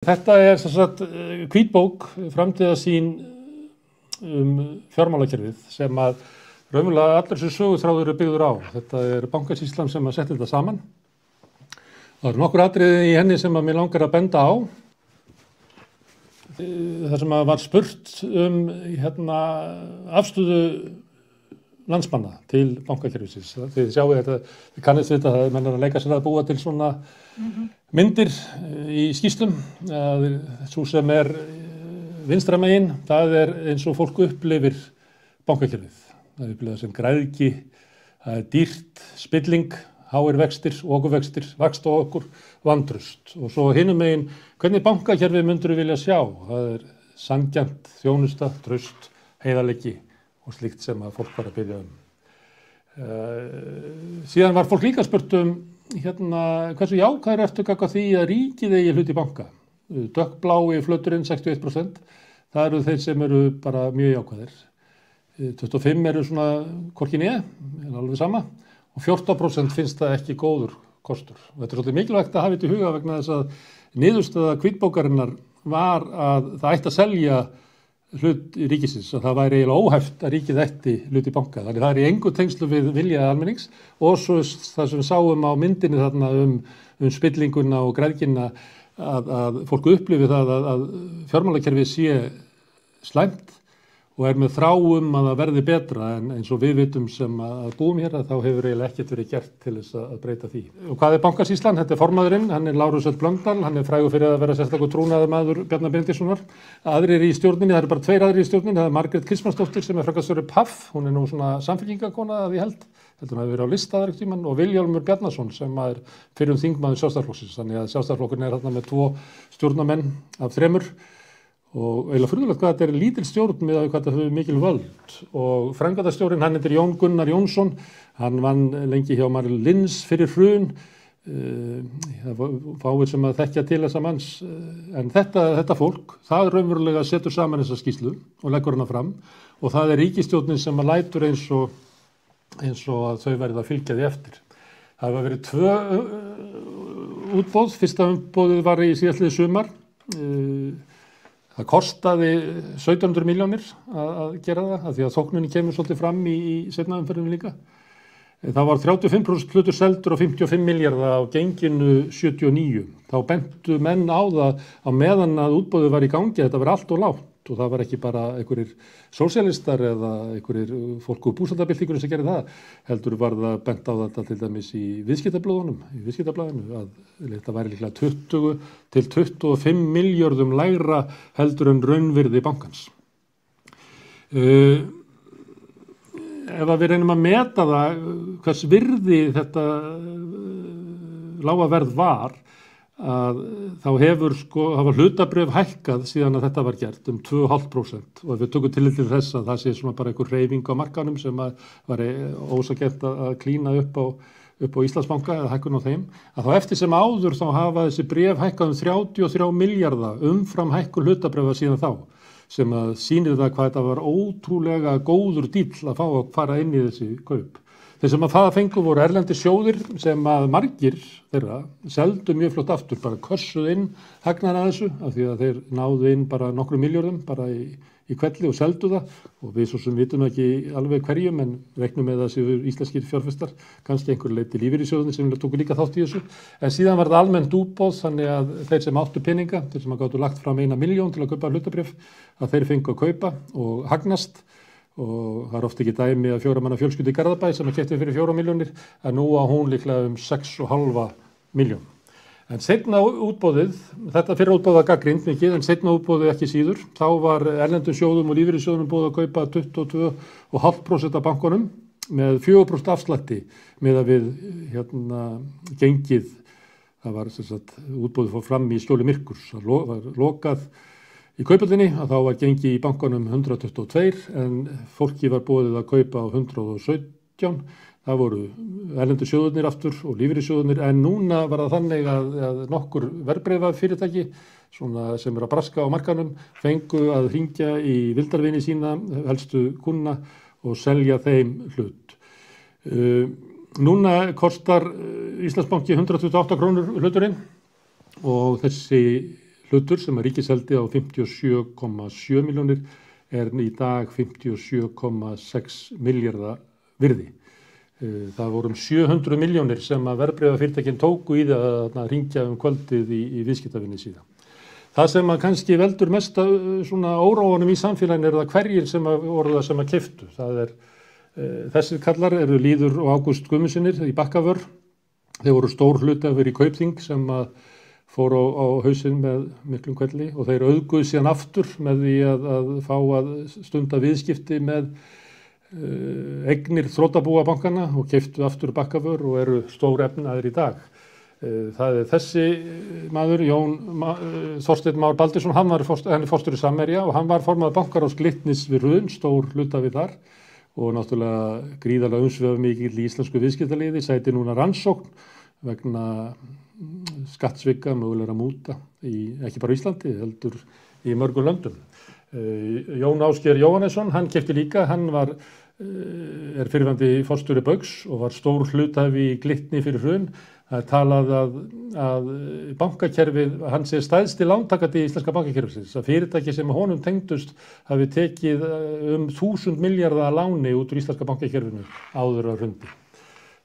Þetta sem sagt hvítbók, framtíðarsýn fjármálakerfið sem að raunverulega allir þessi söguþráður eru byggður á. Þetta Bankasýslan sem að setja þetta saman. Það eru nokkur atriði í henni sem að mér langar að benda á. Það sem að var spurt afstöðu landsmanna til bankakerfisins. Þið sjáu þetta, þið kannist við þetta, það menn að leika sér að búa til svona myndir í skýrslum. Svo sem vinstra megin, það eins og fólk upplifir bankakerfið. Það upplifir sem græðgi, það dýrt, spilling, háir vextir, okurvextir, vaxtaokur, vantraust. Og svo hinum megin, hvernig bankakerfið myndur við vilja sjá? Það sanngjarnt, þjónusta, traust, heiðarleiki og slíkt sem að fólk var að biðja Síðan var fólk líka spurt hversu jákvæður ertu gagnvart því að ríkið eigi hlut í banka. Dökkblái flöturinn 61%, það eru þeir sem eru bara mjög jákvæðir. 25 eru svona hvorki né, alveg sama, og 14% finnst það ekki góður kostur. Og þetta svolítið mikilvægt að hafa þetta í huga vegna þess að niðurstaða hvítbókarinnar var að það ætti að selja hlut í ríkisins, að það væri eiginlega óhæft að ríkið ætti hlut í banka. Þannig það í engu tengslu við vilja almennings og svo það sem við sáum á myndinni þarna spillinguna og græðgina að fólk upplifi það að fjármálakerfið sé slæmt og með þráum að það verði betra en eins og við vitum sem að búum hér að þá hefur eiginlega ekkert verið gert til þess að breyta því. Og hvað Bankasýslan? Þetta formaðurinn, hann Lárus Örn Blöndal, hann frægur fyrir að vera sérstakur trúnaðarmaður Bjarna Benediktssonar. Aðrir í stjórninni, það eru bara tveir aðrir í stjórninni, það Margrét Kristmannsdóttir sem framkvæmdastjóri PAF, hún nú svona samfylkingakona að ég held, heldur hún hafi verið á lista aðra tímann, og Vilhjálmur Bjarnason sem fyrrum þingmaður Sjálfstæðisflokksins, þannig að Sjálfstæðisflokkurinn þarna með 2 stjórnarmenn af 3. Og eiginlega furðulegt hvað þetta lítil stjórn með hvað þetta hefur mikil völd. Og framkvæmdastjórinn, hann heitir Jón Gunnar Jónsson, hann vann lengi hjá Marel Lins fyrir hrun, fáir sem að þekkja til þessa manns, en þetta fólk, það raunverulega setur saman þessa skýrslu og leggur hana fram og það ríkisstjórnin sem að lætur eins og að þau verða að fylgja því eftir. Það hafa verið 2 útboð, fyrsta útboðið var í síðastliðið sumar, það kostaði 1700 milljónir að gera það, af því að þóknunin kemur svolítið fram í seinna umferðinni líka. Það var 35% hlutur seldur og 55 milljarða á genginu 79. Þá bentu menn á það á meðan að útboðið var í gangi, þetta var allt og lágt og það var ekki bara einhverjir sósíalistar eða einhverjir fólk úr búsaltarbyltingunum sem gerði það, heldur var það bent á þetta til dæmis í viðskiptablaðinu, að þetta væri líklega 20 til 25 milljörðum lægra heldur en raunvirði bankans. Ef við reynum að meta það hvers virði þetta lága verð var, að þá hafa hlutabréf hækkað síðan að þetta var gert 2,5% og ef við tökum tillit til þess að það sé svona bara einhver hreyfing á markanum sem var ósagent að klína upp á Íslandsbanka eða hækkun á þeim, að þá eftir sem áður þá hafa þessi bréf hækkað 33 milljarða umfram hækkun hlutabréfa síðan þá, sem að sýnir það hvað þetta var ótrúlega góður díll að fá að fara inn í þessi kaup. Þeir sem að það fengu voru erlendi sjóðir sem að margir þeirra seldu mjög flott aftur, bara kössuð inn hagnaðinn að þessu, af því að þeir náðu inn bara nokkrum milljörðum bara í kvelli og seldu það og við svo sem vitum ekki alveg hverjum en reiknum með að séu íslenskir fjárfestar, kannski einhver leiti lífeyrissjóðirnir sem tóku líka þátt í þessu. En síðan var það almennt útboð þannig að þeir sem áttu peninga, þeir sem gátu lagt fram 1 milljón til að kaupa hlutabréf, að þeir fengu að kaupa og hagnast. Og það ofta ekki dæmi að 4 manna fjölskyldu í Garðabæ sem keypti fyrir 4 milljónir, en nú á hún líklega 6,5 milljón. En seinna útboðið, þetta fyrra útboðið var gagnrýnt mikið, en seinna útboðið ekki síður, þá var erlendum sjóðum og lífeyrissjóðum boðið að kaupa 22,5% af bankunum með 4% afslætti með að við gengið, það var útboðið fór fram í skjóli myrkurs, það var lokað í kaupallinni að þá var gengi í bankanum 122 en fólki var boðið að kaupa á 117. Það voru erlendu sjóðurnir aftur og lífeyrissjóðurnir en núna var það þannig að nokkur verðbréfafyrirtæki svona sem að braska á markanum fengu að hringja í vildarvini sína, helstu kuna og selja þeim hlut. Núna kostar Íslandsbanki 128 krónur hluturinn og þessi hlutur sem að ríkiseldi á 57,7 milljónir í dag 57,6 milljarða virði. Það voru 700 milljónir sem að verðbréfafyrirtækin tóku í það að hringja kvöldið í viðskiptavinni síðan. Það sem að kannski veldur mesta svona óróanum í samfélaginu það hverjir sem voru það sem að keyptu. Það þessir kallar eru Lýður og Ágúst Guðmundssynir í Bakkavör. Þeir voru stór hluthafi í Kaupþing sem að fór á hausinn með miklum hvelli og þeir auðguðu síðan aftur með því að fá að stunda viðskipti með eignir þrotabúa bankana og keyptu aftur Bakkavör og eru stór efnaðir í dag. Það þessi maður, Þorsteinn Már Baldursson, hann er forstjóri Samherja og hann var formaður bankaráðs Glitnis við hrun, stór hluthafi þar og náttúrulega gríðarlega umsvifamikill í íslensku viðskiptaliði, sæti núna rannsókn vegna skattsvika, mögulegra múta ekki bara Íslandi, heldur í mörgum löndum. Jón Ásgeir Jóhannesson, hann keypti líka, hann er fyrrverandi forstjóri Baugs og var stór hluthafi í Glitni fyrir hrun. Það talað að bankakerfið, hann sé stærsti lántakandi í íslenska bankakerfisins, að fyrirtæki sem honum tengdust hafi tekið 1000 milljarða láni út úr íslenska bankakerfinu áður á hrundi.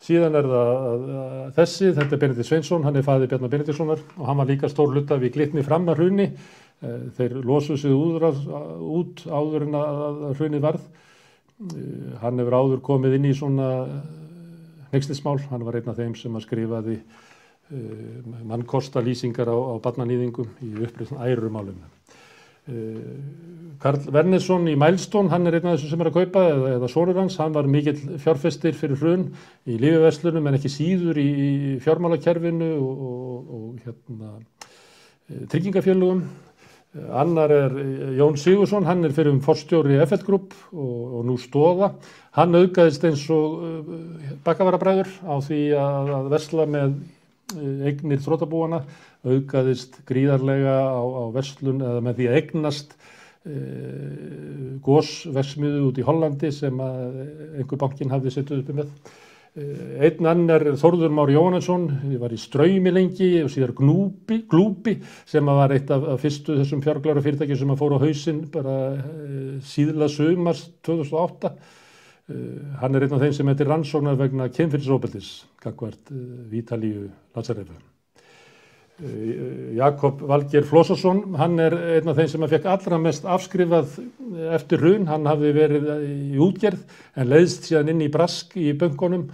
Síðan það þetta er Benedikt Sveinsson, hann er faðir Bjarna Benediktssonar og hann var líka stór hluthafi í Glitni fram að hruni. Þeir losuðu sig út áður en að hrunið varð. Hann hefur áður komið inn í svona hneykslismál, hann var einn af þeim sem að skrifaði mannkostalýsingar á barnanýðingum í uppreisn ærumálum. Karl Wernersson í Milestone, hann er einn af þessum sem er að kaupa eða sonur hans, hann var mikill fjárfestir fyrir hrun í lyfjaverslunum en ekki síður í fjármálakerfinu og tryggingafélögum. Annar er Jón Sigurðsson, hann er fyrir forstjóri FL Group og nú Stoða. Hann auðgaðist eins og Bakkavarabræður á því að versla með eignir þrotabúanna, auðgaðist gríðarlega á verslun eða með því að eignast gosverksmiðju út í Hollandi sem einhver bankinn hafði setið uppi með. Einn annar Þórður Már Jóhannesson, ég var í Straumi lengi og síðar Glúpi sem var eitt af fyrstu þessum fjárglæra fyrirtækjum sem fór á hausinn bara síðla sumars 2008. Hann er einn af þeim sem heitir rannsóknar vegna kynferðisofbeldis gagnvart Vítalíu Lazarevu. Jakob Valgeir Flósason, hann er einn af þeim sem fekk allra mest afskrifað eftir hrun. Hann hafði verið í útgerð en leiðst síðan inn í brask í bönkunum,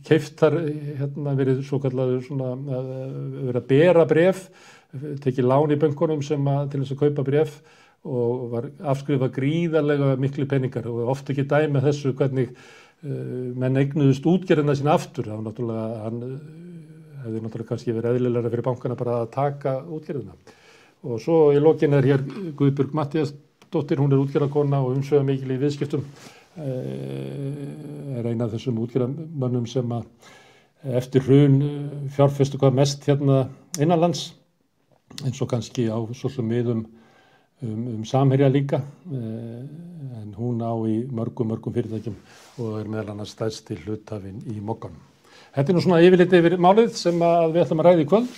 keyptar verið svokallaður verið að bera bréf, tekið lán í bönkunum til þess að kaupa bréf og var afskrifað gríðarlega miklu peningar og oft ekki dæmi þessu hvernig menn eignuðust útgerðina sína aftur. Það var náttúrulega hefði náttúrulega kannski verið eðlilegra fyrir bankana bara að taka útgerðina. Og svo í lokin er hér Guðbjörg Matthíasdóttir, hún er útgerðarkona og umsvifamikil í viðskiptum. Er ein af þessum útgerðarmönnum sem eftir hrun fjárfestu hvað mest hérna innanlands, eins og kannski á svosum miðum Samherja líka, en hún á í mörgum fyrirtækjum og er meðal annars stærsti hluthafinn í Mogganum. Þetta er nú svona yfirlit yfir málið sem við ætlum að ræða í kvöld.